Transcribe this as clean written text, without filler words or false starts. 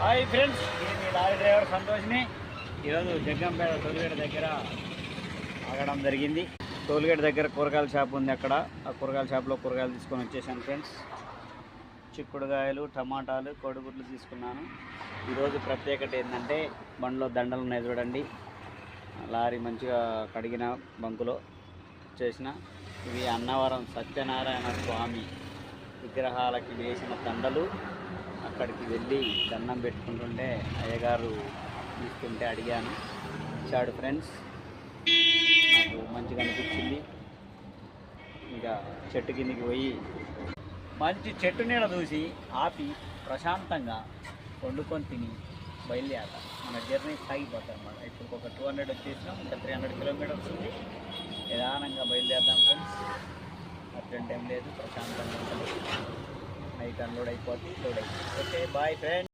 Hi friends, నేను మీ lorry driver సంతోష్ని. ఈరోజు Jaggampeta tollgate దగ్గర ఆగడం జరిగింది. టోల్గేట్ దగ్గర కూరగాయల షాప్ ఉంది. అక్కడ ఆ కూరగాయల షాప్లో కూరగాయలు తీసుకొని వచ్చేసాను ఫ్రెండ్స్. చిక్కుడుకాయలు, టమాటాలు, కోడిగుడ్లు తీసుకున్నాను. ఈరోజు ప్రత్యేకత ఏంటంటే బండ్లో దండలు ఉన్నాయి చూడండి. లారీ మంచిగా కడిగిన బంకులో చేసిన ఇవి అన్నవరం సత్యనారాయణ స్వామి విగ్రహాలకి వేసిన దండలు. అక్కడికి వెళ్ళి దండం పెట్టుకుంటుంటే అయ్యగారు తీసుకుంటే అడిగాను, ఇచ్చాడు ఫ్రెండ్స్. నాకు మంచిగా అనిపించింది. ఇంకా చెట్టు కిందికి పోయి మంచి చెట్టు నీడ చూసి ఆపి ప్రశాంతంగా వండుకొని తిని బయలుదేరాలి. మన జర్నీ సాగిపోతాం అన్నమాట. ఇప్పుడు ఒక 200 వచ్చేసినాం, ఇంకా 300 కిలోమీటర్స్ ఉంది. నిదానంగా బయలుదేరదాం ఫ్రెండ్స్. అర్జెంట్ ఏం లేదు, ప్రశాంతంగా ఉంటుంది. నైట్ అన్లోడ్ అయిపోతుంది. Okay, bye friends.